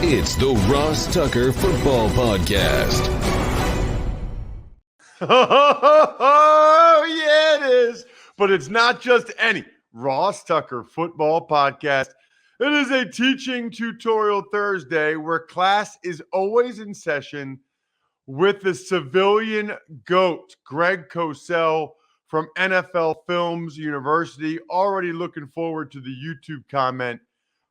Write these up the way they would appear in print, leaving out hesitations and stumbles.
It's the Ross Tucker Football Podcast. Oh, yeah, it is. But it's not just any Ross Tucker Football Podcast. It is a teaching tutorial Thursday where class is always in session with the civilian GOAT, Greg Cosell from NFL Films University. Already looking forward to the YouTube comment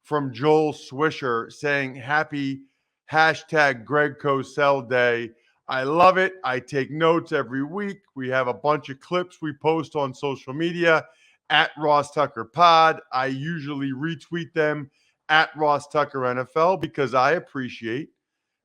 from Joel Swisher saying happy hashtag Greg Cosell Day. I love it. I take notes every week. We have a bunch of clips we post on social media at Ross Tucker Pod. I usually retweet them at Ross Tucker NFL because I appreciate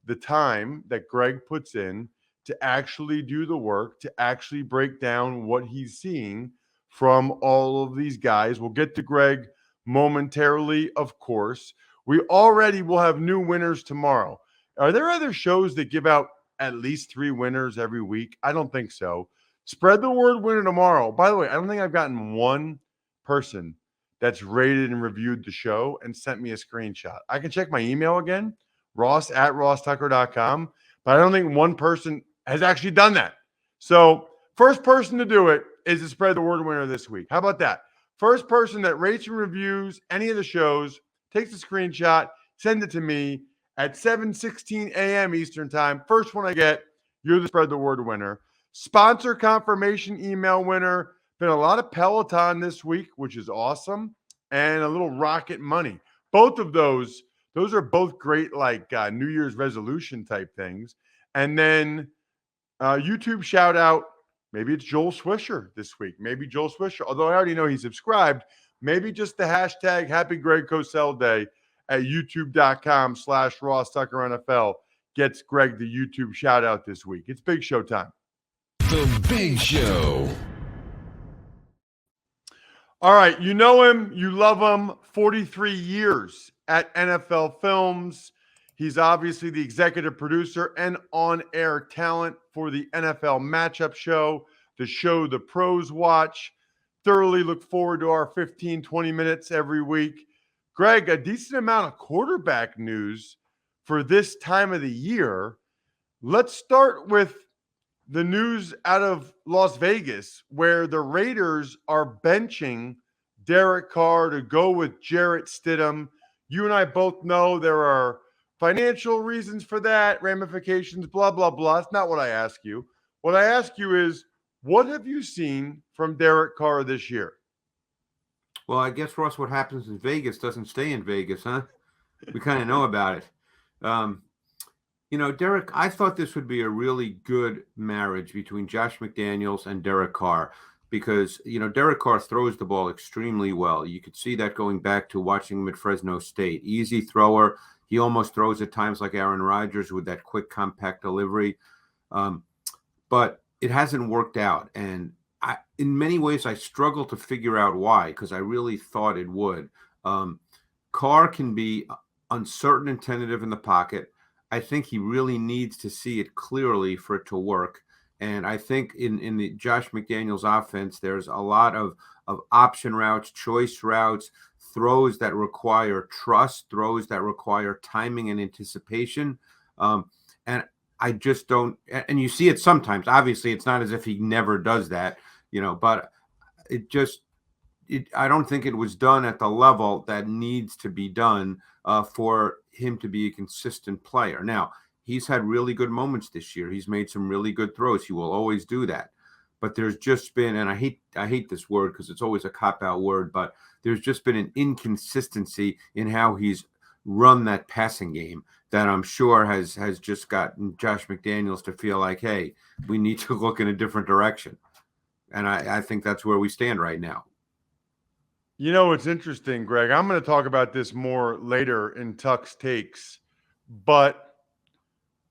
the time that Greg puts in to actually do the work, to actually break down what he's seeing from all of these guys. We'll get to Greg momentarily, of course. We already will have new winners tomorrow. Are there other shows that give out at least 3 winners every week? I don't think so. Spread the word winner tomorrow. By the way, I don't think I've gotten one person that's rated and reviewed the show and sent me a screenshot. I can check my email again, ross@rosstucker.com, but I don't think one person has actually done that. So first person to do it is to spread the word winner this week. How about that? First person that rates and reviews any of the shows, takes a screenshot, send it to me at 7:16 a.m. Eastern time. First one I get, you're the spread the word winner. Sponsor confirmation email winner. Been a lot of Peloton this week, which is awesome, and a little Rocket Money. Both of those are both great, like New Year's resolution type things. And then YouTube shout out. Maybe it's Joel Swisher this week. Maybe Joel Swisher, although I already know he's subscribed. Maybe just the hashtag Happy Greg Cosell Day at youtube.com/Ross Tucker NFL gets Greg the YouTube shout out this week. It's Big Show time. The Big Show. All right. You know him. You love him. 43 years at NFL Films. He's obviously the executive producer and on-air talent for the NFL Matchup Show, the show the pros watch. Thoroughly look forward to our 15, 20 minutes every week. Greg, a decent amount of quarterback news for this time of the year. Let's start with the news out of Las Vegas, where the Raiders are benching Derek Carr to go with Jarrett Stidham. You and I both know there are financial reasons for that, ramifications, blah, blah, blah. It's not what I ask you. What I ask you is, what have you seen from Derek Carr this year? Well, I guess, Ross, what happens in Vegas doesn't stay in Vegas, huh? We kind of know about it. Derek, I thought this would be a really good marriage between Josh McDaniels and Derek Carr because, Derek Carr throws the ball extremely well. You could see that going back to watching him at Fresno State. Easy thrower. He almost throws at times like Aaron Rodgers with that quick, compact delivery. But it hasn't worked out. And in many ways, I struggle to figure out why, because I really thought it would. Carr can be uncertain and tentative in the pocket. I think he really needs to see it clearly for it to work. And I think in the Josh McDaniels offense, there's a lot of option routes, choice routes, throws that require trust, throws that require timing and anticipation. And I just don't, and you see it sometimes. Obviously, it's not as if he never does that, but I don't think it was done at the level that needs to be done for him to be a consistent player. Now, he's had really good moments this year. He's made some really good throws. He will always do that. But there's just been, and I hate this word because it's always a cop-out word, but there's just been an inconsistency in how he's run that passing game that I'm sure has just gotten Josh McDaniels to feel like, hey, we need to look in a different direction. And I think that's where we stand right now. It's interesting, Greg. I'm going to talk about this more later in Tuck's takes, but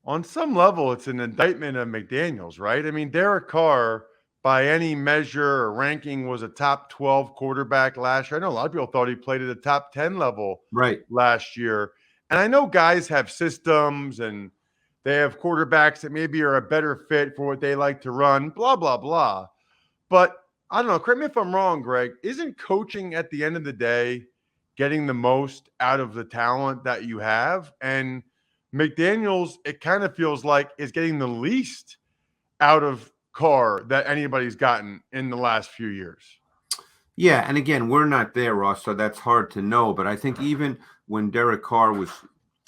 on some level, it's an indictment of McDaniels, right? I mean, Derek Carr, by any measure or ranking, was a top 12 quarterback last year. I know a lot of people thought he played at the top 10 level last year. And I know guys have systems and they have quarterbacks that maybe are a better fit for what they like to run, blah, blah, blah. But I don't know. Correct me if I'm wrong, Greg. Isn't coaching at the end of the day getting the most out of the talent that you have. And McDaniels, it kind of feels like, is getting the least out of Carr that anybody's gotten in the last few years. Yeah, and again, we're not there, Ross, so that's hard to know. But I think even when Derek Carr was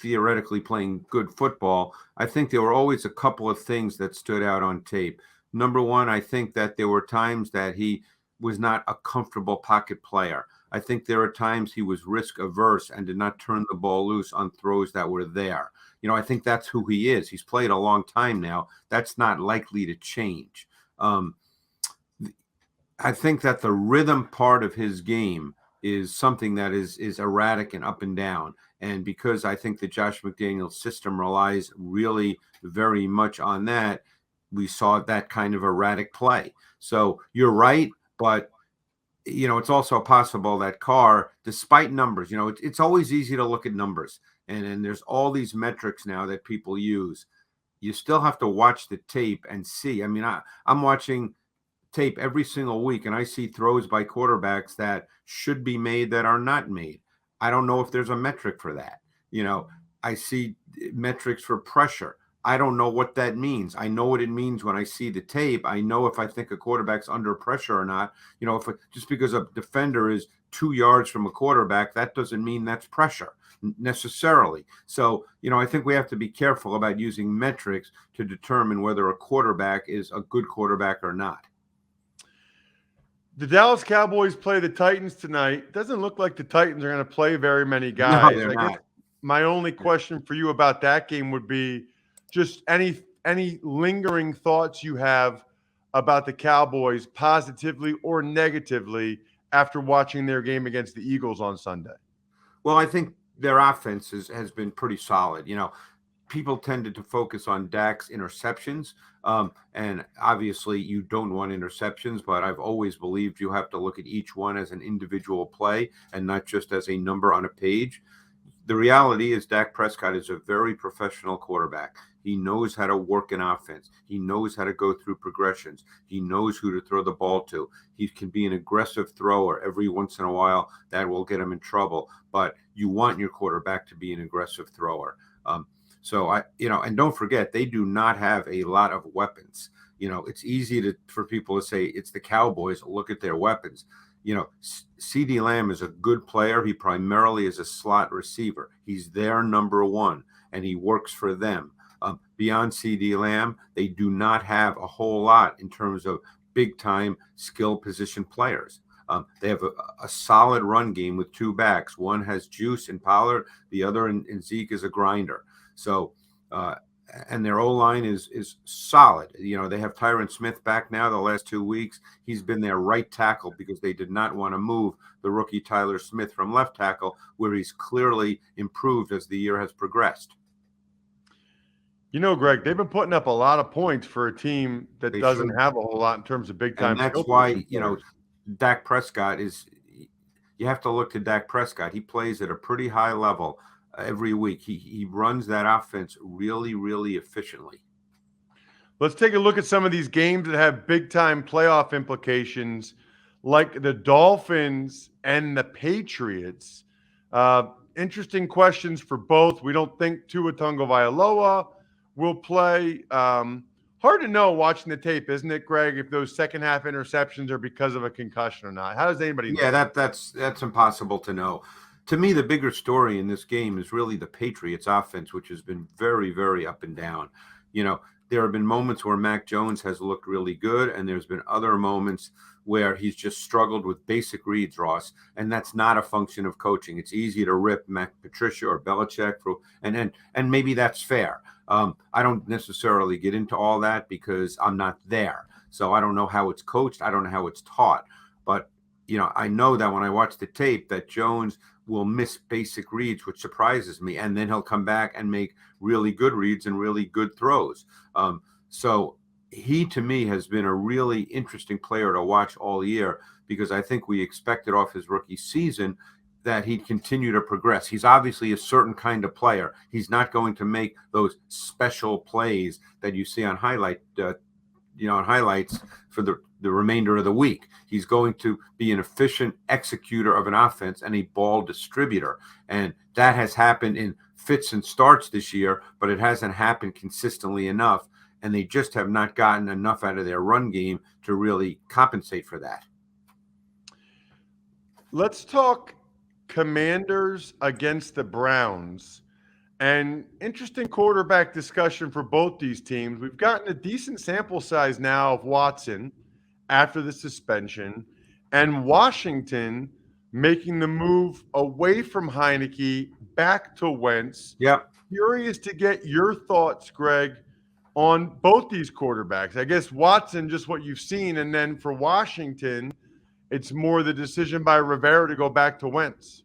theoretically playing good football, I think there were always a couple of things that stood out on tape. Number one, I think that there were times that he was not a comfortable pocket player. I think there are times he was risk averse and did not turn the ball loose on throws that were there. I think that's who he is. He's played a long time now. That's not likely to change. I think that the rhythm part of his game is something that is erratic and up and down. And because I think the Josh McDaniels system relies really very much on that, we saw that kind of erratic play. So you're right, but it's also possible that Carr, despite numbers, it's always easy to look at numbers, and there's all these metrics now that people use. You still have to watch the tape and see. I mean, I'm watching tape every single week, and I see throws by quarterbacks that should be made that are not made. I don't know if there's a metric for that. I see metrics for pressure. I don't know what that means. I know what it means when I see the tape. I know if I think a quarterback's under pressure or not. Just because a defender is 2 yards from a quarterback, that doesn't mean that's pressure necessarily. So, I think we have to be careful about using metrics to determine whether a quarterback is a good quarterback or not. The Dallas Cowboys play the Titans tonight. Doesn't look like the Titans are going to play very many guys. No, they're not. Guess my only question for you about that game would be just any lingering thoughts you have about the Cowboys, positively or negatively, after watching their game against the Eagles on Sunday. Well, I think their offense has been pretty solid. People tended to focus on Dak's interceptions. And obviously you don't want interceptions, but I've always believed you have to look at each one as an individual play and not just as a number on a page. The reality is Dak Prescott is a very professional quarterback. He knows how to work an offense. He knows how to go through progressions. He knows who to throw the ball to. He can be an aggressive thrower. Every once in a while, that will get him in trouble. But you want your quarterback to be an aggressive thrower. And don't forget, they do not have a lot of weapons. It's easy for people to say it's the Cowboys. Look at their weapons. CeeDee Lamb is a good player. He primarily is a slot receiver. He's their number one, and he works for them. Beyond CeeDee Lamb, they do not have a whole lot in terms of big-time skill position players. They have a solid run game with two backs. One has juice in Pollard. The other in Zeke is a grinder. So, and their O-line is solid. They have Tyron Smith back now the last 2 weeks. He's been their right tackle because they did not want to move the rookie Tyler Smith from left tackle, where he's clearly improved as the year has progressed. Greg, they've been putting up a lot of points for a team that doesn't have a whole lot in terms of big-time. And that's why, Dak Prescott you have to look to Dak Prescott. He plays at a pretty high level every week. He runs that offense really, really efficiently. Let's take a look at some of these games that have big-time playoff implications, like the Dolphins and the Patriots. Interesting questions for both. We don't think Tua Tagovailoa will play. Hard to know watching the tape, isn't it, Greg, if those second-half interceptions are because of a concussion or not? How does anybody know? Yeah, that's impossible to know. To me, the bigger story in this game is really the Patriots offense, which has been very, very up and down. There have been moments where Mac Jones has looked really good, and there's been other moments where he's just struggled with basic reads, Ross, and that's not a function of coaching. It's easy to rip Mac Patricia or Belichick, and maybe that's fair. I don't necessarily get into all that because I'm not there. So I don't know how it's coached. I don't know how it's taught. But, I know that when I watch the tape that Jones will miss basic reads, which surprises me. And then he'll come back and make really good reads and really good throws. So he, to me, has been a really interesting player to watch all year because I think we expected off his rookie season that he'd continue to progress. He's obviously a certain kind of player. He's not going to make those special plays that you see on highlights for the the remainder of the week. He's going to be an efficient executor of an offense and a ball distributor. And that has happened in fits and starts this year, but it hasn't happened consistently enough. And they just have not gotten enough out of their run game to really compensate for that. Let's talk Commanders against the Browns. And interesting quarterback discussion for both these teams. We've gotten a decent sample size now of Watson after the suspension, and Washington making the move away from Heineke back to Wentz. Yep. Curious to get your thoughts, Greg, on both these quarterbacks. I guess Watson, just what you've seen, and then for Washington, it's more the decision by Rivera to go back to Wentz.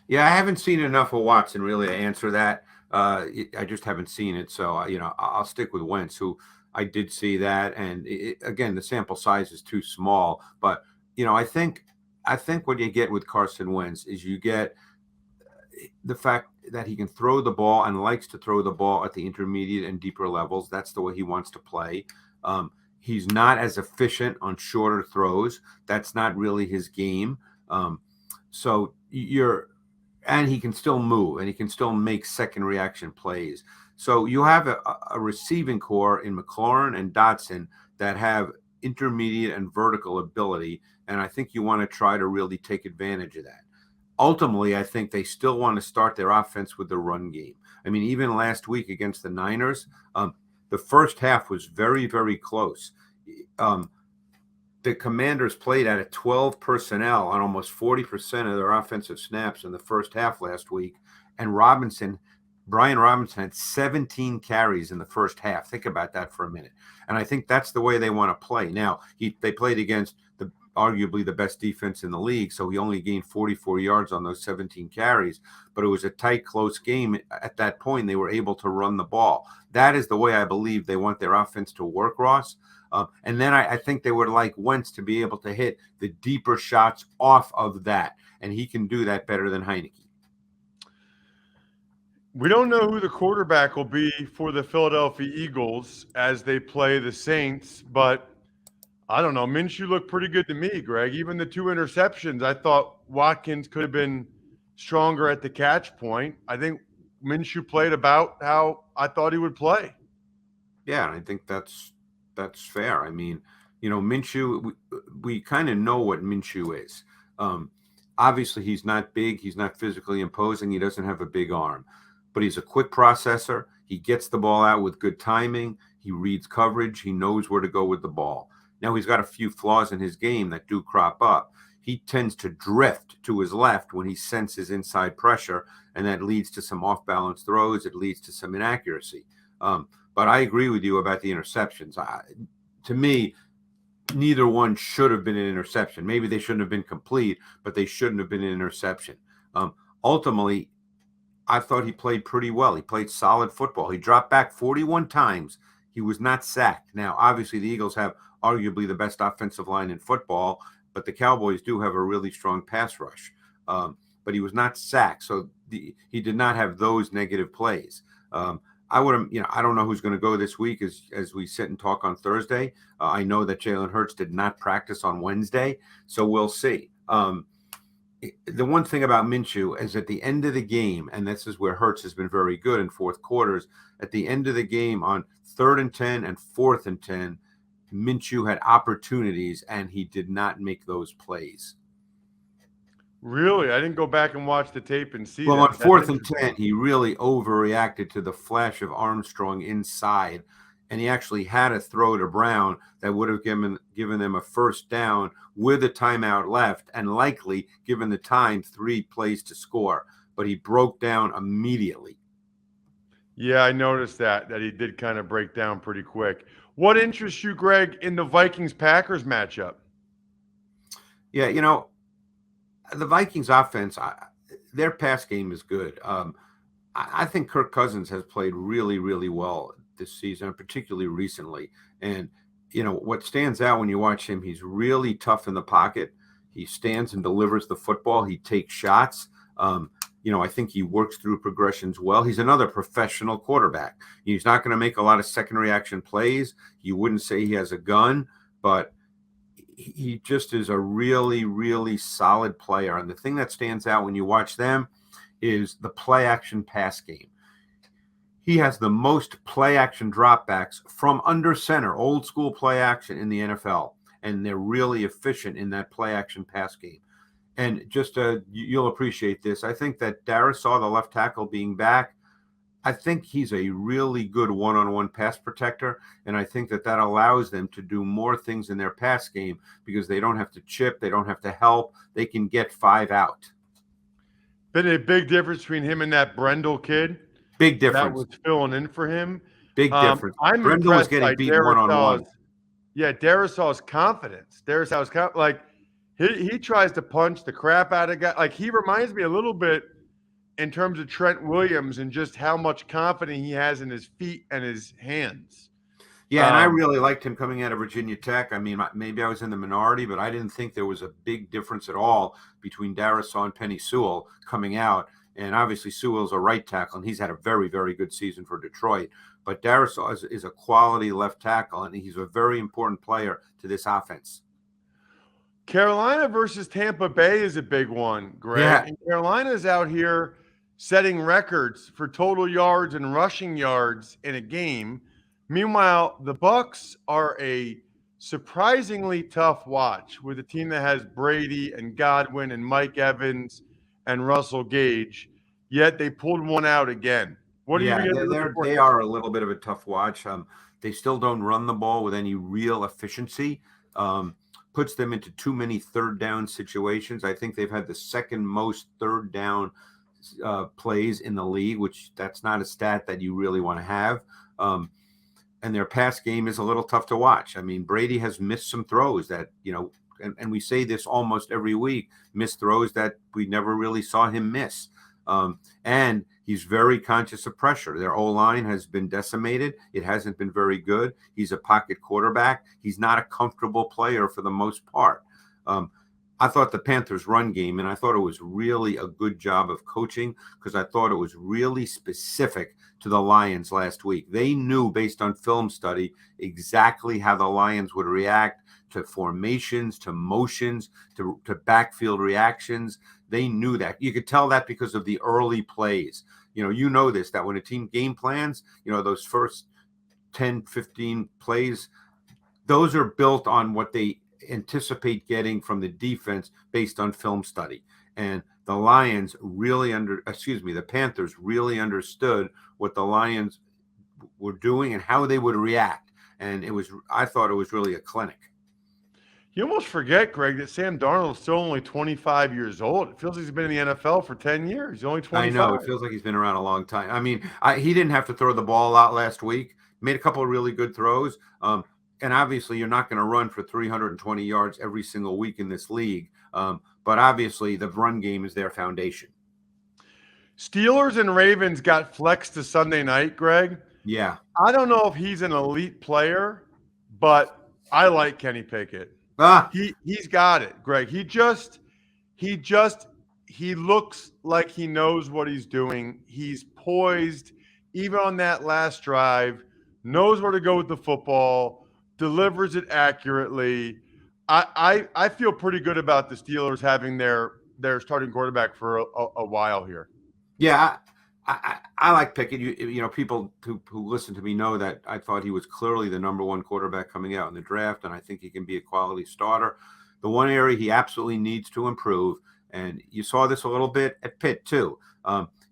Yeah, I haven't seen enough of Watson really to answer that. I just haven't seen it. So, I'll stick with Wentz, who I did see that. And again, the sample size is too small. But, I think what you get with Carson Wentz is you get the fact that he can throw the ball and likes to throw the ball at the intermediate and deeper levels. That's the way he wants to play. He's not as efficient on shorter throws. That's not really his game. And he can still move and he can still make second reaction plays. So you have a receiving core in McLaurin and Dotson that have intermediate and vertical ability. And I think you want to try to really take advantage of that. Ultimately, I think they still want to start their offense with the run game. I mean, even last week against the Niners, the first half was very, very close. The Commanders played out of 12 personnel on almost 40% of their offensive snaps in the first half last week. And Brian Robinson had 17 carries in the first half. Think about that for a minute. And I think that's the way they want to play. Now, they played against arguably the best defense in the league, so he only gained 44 yards on those 17 carries. But it was a tight, close game. At that point, they were able to run the ball. That is the way I believe they want their offense to work, Ross. And then I think they would like Wentz to be able to hit the deeper shots off of that. And he can do that better than Heineke. We don't know who the quarterback will be for the Philadelphia Eagles as they play the Saints, but I don't know. Minshew looked pretty good to me, Greg. Even the 2 interceptions, I thought Watkins could have been stronger at the catch point. I think Minshew played about how I thought he would play. Yeah, I think that's fair. I mean, Minshew, we kind of know what Minshew is. Obviously, he's not big. He's not physically imposing. He doesn't have a big arm. But he's a quick processor. He gets the ball out with good timing. He reads coverage. He knows where to go with the ball. Now, he's got a few flaws in his game that do crop up. He tends to drift to his left when he senses inside pressure, and that leads to some off-balance throws. It leads to some inaccuracy. But I agree with you about the interceptions. To me, neither one should have been an interception. Maybe they shouldn't have been complete, but they shouldn't have been an interception. Ultimately, I thought he played pretty well. He played solid football. He dropped back 41 times. He was not sacked. Now, obviously, the Eagles have arguably the best offensive line in football, but the Cowboys do have a really strong pass rush. But he was not sacked, so he did not have those negative plays. I don't know who's going to go this week as we sit and talk on Thursday. I know that Jalen Hurts did not practice on Wednesday, so we'll see. The one thing about Minshew is at the end of the game, and this is where Hurts has been very good in fourth quarters, at the end of the game on 3rd and 10 and 4th and 10, Minshew had opportunities and he did not make those plays. Really? I didn't go back and watch the tape and see Well, that. on 4th and 10, he really overreacted to the flash of Armstrong inside, and he actually had a throw to Brown that would have given them a first down with a timeout left and likely given the time 3 plays to score. But he broke down immediately. Yeah, I noticed that he did kind of break down pretty quick. What interests you, Greg, in the Vikings-Packers matchup? Yeah, the Vikings offense, their pass game is good. I think Kirk Cousins has played really, really well this season, particularly recently. And, what stands out when you watch him, he's really tough in the pocket. He stands and delivers the football. He takes shots. I think he works through progressions well. He's another professional quarterback. He's not going to make a lot of second reaction plays. You wouldn't say he has a gun, but he just is a really, really solid player. And the thing that stands out when you watch them is the play action pass game. He has the most play action dropbacks from under center, old school play action in the NFL. And they're really efficient in that play action pass game. And just you'll appreciate this. I think that Darisaw, the left tackle, being back, I think he's a really good one-on-one pass protector, and I think that allows them to do more things in their pass game because they don't have to chip, they don't have to help, they can get 5 out. Been a big difference between him and that Brendel kid. Big difference. That was filling in for him. Big difference. I'm Brendel was getting beat one-on-one. Yeah, Darisaw's confidence. He tries to punch the crap out of guys. Like, he reminds me a little bit in terms of Trent Williams and just how much confidence he has in his feet and his hands. Yeah, and I really liked him coming out of Virginia Tech. I mean, maybe I was in the minority, but I didn't think there was a big difference at all between Darisaw and Penei Sewell coming out. And obviously Sewell's a right tackle, and he's had a very, very good season for Detroit. But Darisaw is a quality left tackle, and he's a very important player to this offense. Carolina versus Tampa Bay is a big one, Greg. Yeah. And Carolina's out here setting records for total yards and rushing yards in a game. Meanwhile, the Bucs are a surprisingly tough watch with a team that has Brady and Godwin and Mike Evans and Russell Gage, yet they pulled one out again. What do they are a little bit of a tough watch. They still don't run the ball with any real efficiency. Puts them into too many third down situations. I think they've had the second most third down plays in the league, which that's not a stat that you really want to have. And their pass game is a little tough to watch. I mean, Brady has missed some throws that, and we say this almost every week, missed throws that we never really saw him miss. And he's very conscious of pressure. Their O-line has been decimated. It hasn't been very good. He's a pocket quarterback. He's not a comfortable player for the most part. I thought the Panthers' run game, and I thought it was really a good job of coaching because I thought it was really specific to the Lions last week. They knew based on film study exactly how the Lions would react to formations, to motions, to backfield reactions. They knew that. You could tell that because of the early plays. You know this, that when a team game plans, those first 10, 15 plays, those are built on what they anticipate getting from the defense based on film study. And the Panthers really understood what the Lions were doing and how they would react. And I thought it was really a clinic. You almost forget, Greg, that Sam Darnold's still only 25 years old. It feels like he's been in the NFL for 10 years. He's only 25. I know. It feels like he's been around a long time. I mean, he didn't have to throw the ball out last week. Made a couple of really good throws. And obviously, you're not going to run for 320 yards every single week in this league. But obviously, the run game is their foundation. Steelers and Ravens got flexed to Sunday night, Greg. Yeah. I don't know if he's an elite player, but I like Kenny Pickett. He's got it, Greg. He looks like he knows what he's doing. He's poised, even on that last drive, knows where to go with the football, delivers it accurately. I feel pretty good about the Steelers having their starting quarterback for a while here. Yeah, I like Pickett. People who listen to me know that I thought he was clearly the number one quarterback coming out in the draft, and I think he can be a quality starter. The one area he absolutely needs to improve, and you saw this a little bit at Pitt too,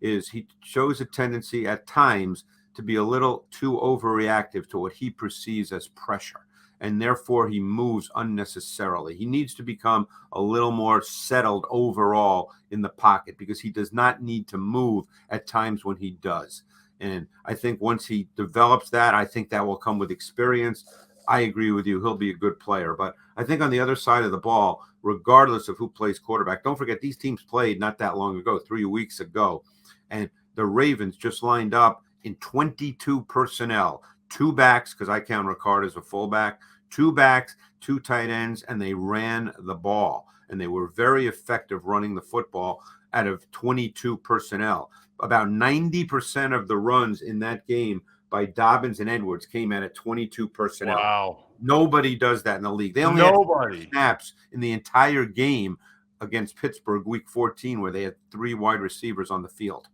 is he shows a tendency at times to be a little too overreactive to what he perceives as pressure, and therefore he moves unnecessarily. He needs to become a little more settled overall in the pocket because he does not need to move at times when he does. And I think once he develops that, I think that will come with experience. I agree with you. He'll be a good player. But I think on the other side of the ball, regardless of who plays quarterback, don't forget these teams played not that long ago, 3 weeks ago. And the Ravens just lined up in 22 personnel, 2 backs, because I count Ricard as a fullback, 2 backs, 2 tight ends, and they ran the ball. And they were very effective running the football out of 22 personnel. About 90% of the runs in that game by Dobbins and Edwards came out of 22 personnel. Nobody does that in the league. They only had 3 snaps in the entire game against Pittsburgh week 14 where they had 3 wide receivers on the field.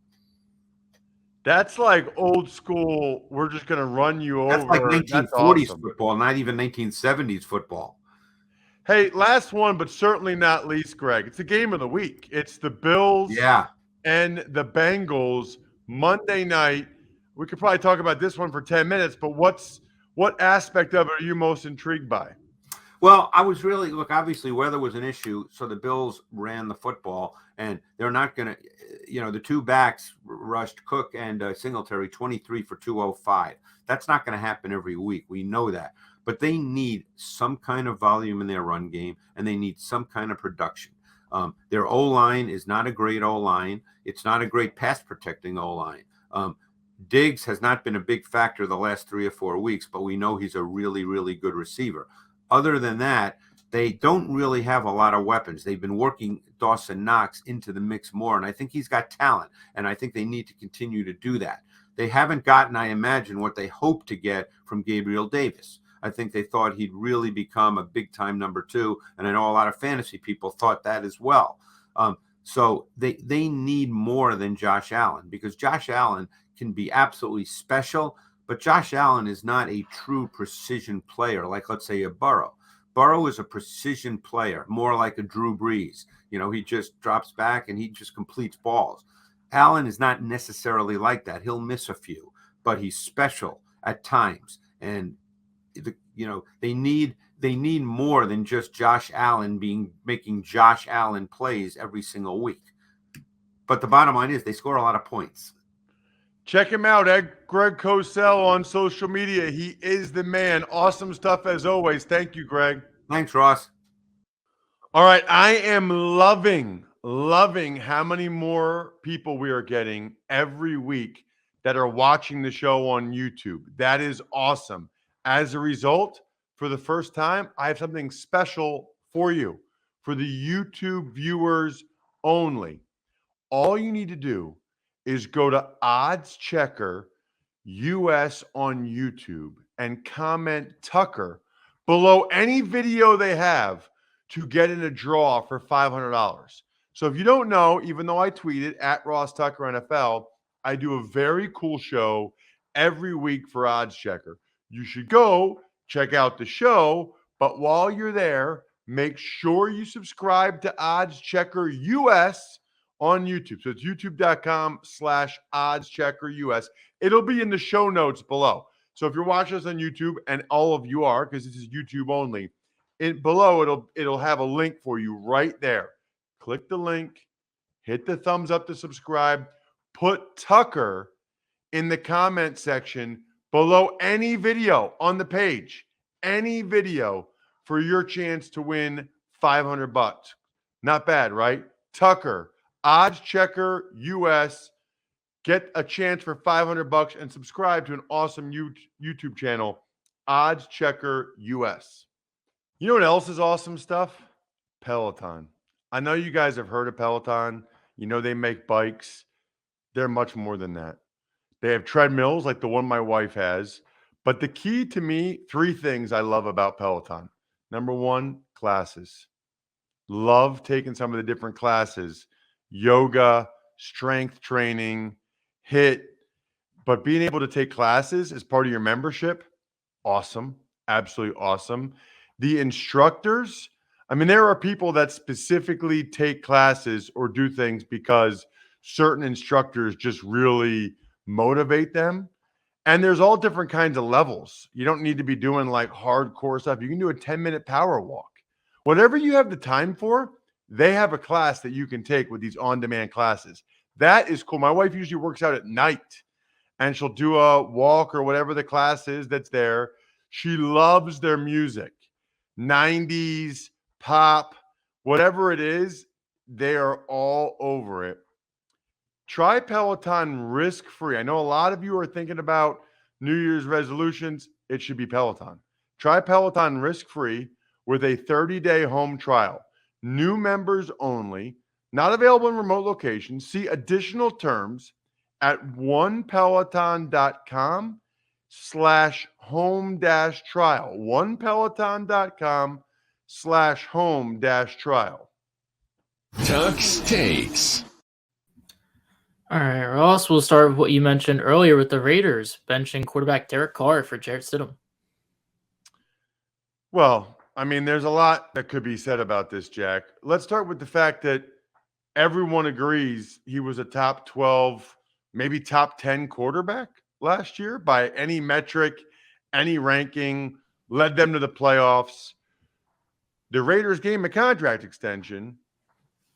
That's like old school. We're just going to run you over. That's like 1940s football, not even 1970s football. Hey, last one, but certainly not least, Greg. It's the game of the week. It's the Bills and the Bengals Monday night. We could probably talk about this one for 10 minutes, but what aspect of it are you most intrigued by? Well, I was really, obviously weather was an issue, so the Bills ran the football, and they're not going to, the 2 backs rushed, Cook and Singletary, 23 for 205. That's not going to happen every week. We know that. But they need some kind of volume in their run game, and they need some kind of production. Their O-line is not a great O-line. It's not a great pass-protecting O-line. Diggs has not been a big factor the last 3 or 4 weeks, but we know he's a really, really good receiver. Other than that, they don't really have a lot of weapons. They've been working Dawson Knox into the mix more, and I think he's got talent, and I think they need to continue to do that. They haven't gotten, I imagine, what they hoped to get from Gabriel Davis. I think they thought he'd really become a big-time number 2, and I know a lot of fantasy people thought that as well. So they need more than Josh Allen, because Josh Allen can be absolutely special, but Josh Allen is not a true precision player like, let's say, a Burrow. Burrow is a precision player, more like a Drew Brees. He just drops back and he just completes balls. Allen is not necessarily like that. He'll miss a few, but he's special at times. And they need more than just Josh Allen making Josh Allen plays every single week. But the bottom line is they score a lot of points. Check him out, Greg Cosell on social media. He is the man. Awesome stuff as always. Thank you, Greg. Thanks, Ross. All right. I am loving how many more people we are getting every week that are watching the show on YouTube. That is awesome. As a result, for the first time, I have something special for you, for the YouTube viewers only. All you need to do is go to Odds Checker US on YouTube and comment Tucker below any video they have to get in a draw for $500. So if you don't know, even though I tweet it at Ross Tucker NFL, I do a very cool show every week for Odds Checker. You should go check out the show, but while you're there, make sure you subscribe to Odds Checker US on YouTube. So it's youtube.com/oddscheckerus. It'll be in the show notes below. So if you're watching us on YouTube, and all of you are, because this is YouTube only, below it'll have a link for you right there. Click the link, hit the thumbs up to subscribe, put Tucker in the comment section below any video on the page, any video, for your chance to win $500. Not bad, right? Tucker, Odds Checker US. Get a chance for $500 and subscribe to an awesome YouTube channel, Odds Checker US. You know what else is awesome stuff? Peloton. I know you guys have heard of Peloton. You know they make bikes. They're much more than that. They have treadmills like the one my wife has. But the key to me, 3 things I love about Peloton. Number 1, classes. Love taking some of the different classes. Yoga, strength training, HIIT. But being able to take classes as part of your membership, awesome. Absolutely awesome. The instructors, there are people that specifically take classes or do things because certain instructors just really motivate them. And there's all different kinds of levels. You don't need to be doing like hardcore stuff. You can do a 10-minute power walk. Whatever you have the time for, they have a class that you can take with these on-demand classes. That is cool. My wife usually works out at night, and she'll do a walk or whatever the class is that's there. She loves their music. 90s, pop, whatever it is, they are all over it. Try Peloton risk-free. I know a lot of you are thinking about New Year's resolutions. It should be Peloton. Try Peloton risk-free with a 30-day home trial. New members only. Not available in remote locations. See additional terms at onepeloton.com 1peloton.com/home-trial. 1peloton.com/home-trial. Tuck's Takes. All right, Ross, we'll start with what you mentioned earlier with the Raiders benching quarterback Derek Carr for Jarrett Stidham. Well, I mean, there's a lot that could be said about this, Jack. Let's start with the fact that everyone agrees he was a top 12, maybe top 10 quarterback last year by any metric, any ranking, led them to the playoffs. The Raiders gave him a contract extension,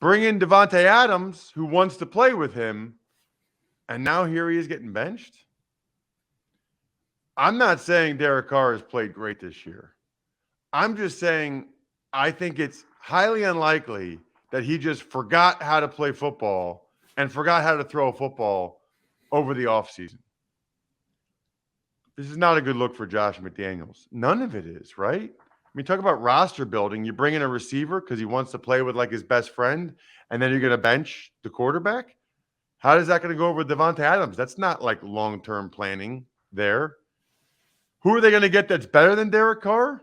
bring in Devontae Adams, who wants to play with him, and now here he is getting benched. I'm not saying Derek Carr has played great this year. I'm just saying I think it's highly unlikely that he just forgot how to play football and forgot how to throw a football over the offseason. This is not a good look for Josh McDaniels. None of it is, right? I mean, talk about roster building. You bring in a receiver because he wants to play with like his best friend, and then you're going to bench the quarterback? How is that going to go over with Devontae Adams? That's not like long-term planning there. Who are they going to get that's better than Derek Carr?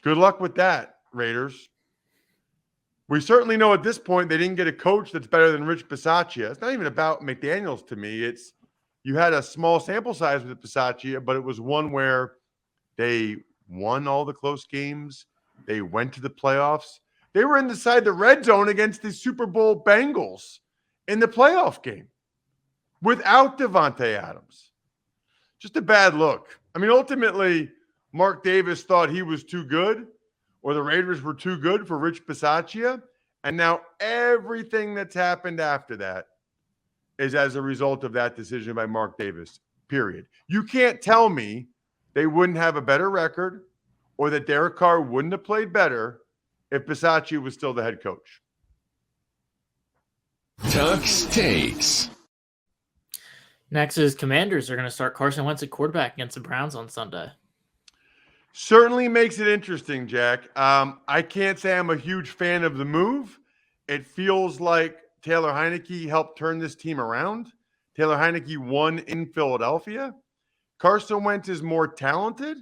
Good luck with that, Raiders. We certainly know at this point they didn't get a coach that's better than Rich Bisaccia. It's not even about McDaniels to me. It's you had a small sample size with Bisaccia, but it was one where they won all the close games. They went to the playoffs. They were inside the red zone against the Super Bowl Bengals in the playoff game without Devontae Adams. Just a bad look. I mean, ultimately, Mark Davis thought he was too good, or the Raiders were too good for Rich Bisaccia, and now everything that's happened after that is as a result of that decision by Mark Davis, period. You can't tell me they wouldn't have a better record or that Derek Carr wouldn't have played better if Bisaccia was still the head coach. Tuck's Takes. Next is Commanders are going to start Carson Wentz at quarterback against the Browns on Sunday. Certainly makes it interesting, Jack. I can't say I'm a huge fan of the move. It feels like Taylor Heineke helped turn this team around. Taylor Heineke won in Philadelphia. Carson Wentz is more talented.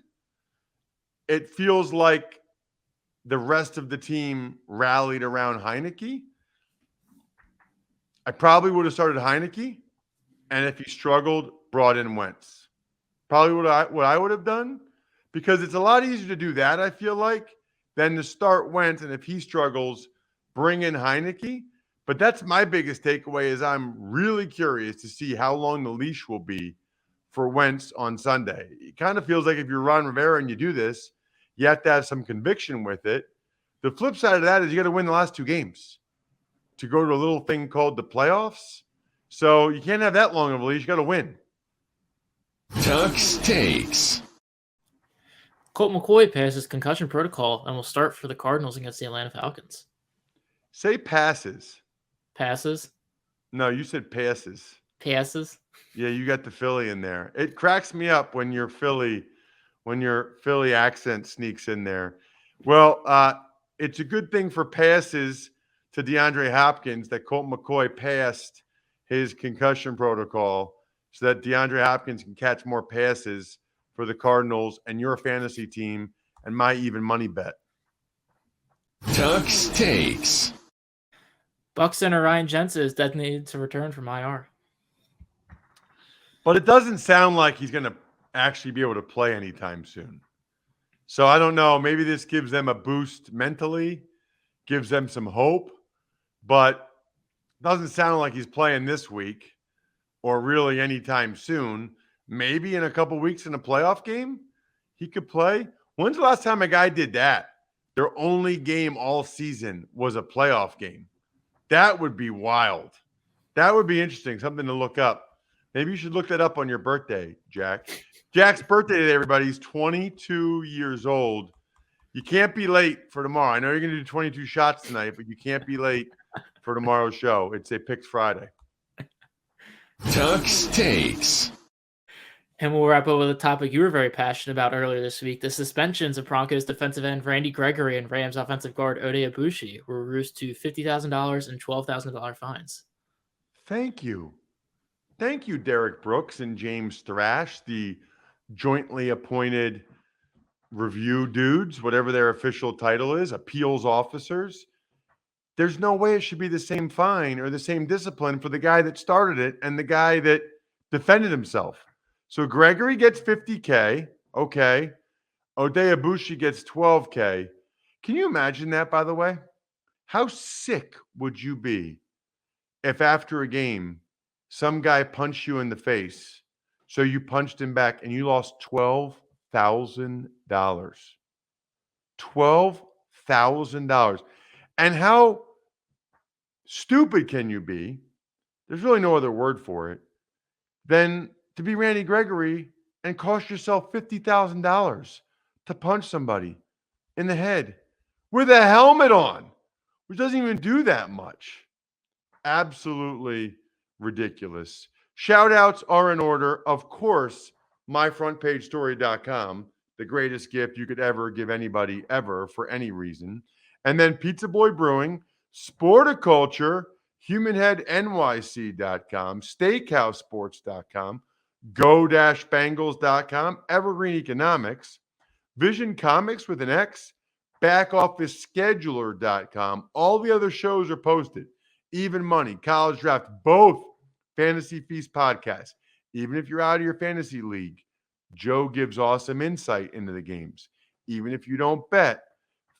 It feels like the rest of the team rallied around Heineke. I probably would have started Heineke, and if he struggled, brought in Wentz. Probably what I would have done. Because it's a lot easier to do that, I feel like, than to start Wentz. And if he struggles, bring in Heineke. But that's my biggest takeaway is I'm really curious to see how long the leash will be for Wentz on Sunday. It kind of feels like if you're Ron Rivera and you do this, you have to have some conviction with it. The flip side of that is you got to win the last two games to go to a little thing called the playoffs. So you can't have that long of a leash. You got to win. Tuck's Takes. Colt McCoy passes concussion protocol and will start for the Cardinals against the Atlanta Falcons. Say passes. Passes? No, you said passes. Passes? Yeah, you got the Philly in there. It cracks me up when your Philly accent sneaks in there. Well, it's a good thing for passes to DeAndre Hopkins that Colt McCoy passed his concussion protocol so that DeAndre Hopkins can catch more passes for the Cardinals and your fantasy team and my even money bet. Tuck's Takes. Bucs center Ryan Jensen is designated to return from IR. But it doesn't sound like he's going to actually be able to play anytime soon. So I don't know. Maybe this gives them a boost mentally, gives them some hope, but it doesn't sound like he's playing this week or really anytime soon. Maybe in a couple weeks in a playoff game, he could play. When's the last time a guy did that? Their only game all season was a playoff game. That would be wild. That would be interesting, something to look up. Maybe you should look that up on your birthday, Jack. Jack's birthday today, everybody. He's 22 years old. You can't be late for tomorrow. I know you're going to do 22 shots tonight, but you can't be late for tomorrow's show. It's a Picks Friday. Tuck's Takes. And we'll wrap up with a topic you were very passionate about earlier this week. The suspensions of Broncos defensive end Randy Gregory and Rams offensive guard Ode Abushi were reduced to $50,000 and $12,000 fines. Thank you. Thank you, Derek Brooks and James Thrash, the jointly appointed review dudes, whatever their official title is, appeals officers. There's no way it should be the same fine or the same discipline for the guy that started it and the guy that defended himself. So Gregory gets $50K. Okay. Odeabushi gets $12K. Can you imagine that, by the way? How sick would you be if after a game, some guy punched you in the face, so you punched him back and you lost $12,000? $12,000. And how stupid can you be? There's really no other word for it than to be Randy Gregory and cost yourself $50,000 to punch somebody in the head with a helmet on, which doesn't even do that much. Absolutely ridiculous. Shout outs are in order. Of course, myfrontpagestory.com, the greatest gift you could ever give anybody ever for any reason. And then Pizza Boy Brewing, Sporticulture, HumanHeadNYC.com, SteakhouseSports.com, Go-Bengals.com, Evergreen Economics, Vision Comics with an X, BackOfficeScheduler.com. All the other shows are posted. Even Money, College Draft, both Fantasy Feast podcasts. Even if you're out of your fantasy league, Joe gives awesome insight into the games. Even if you don't bet,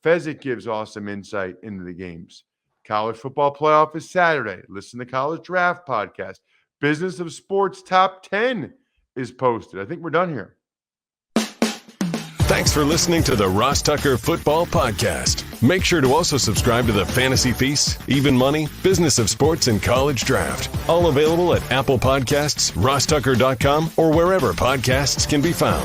Fezzik gives awesome insight into the games. College football playoff is Saturday. Listen to College Draft podcast. Business of Sports Top 10 is posted. I think we're done here. Thanks for listening to the Ross Tucker Football Podcast. Make sure to also subscribe to the Fantasy Feast, Even Money, Business of Sports, and College Draft. All available at Apple Podcasts, rosstucker.com, or wherever podcasts can be found.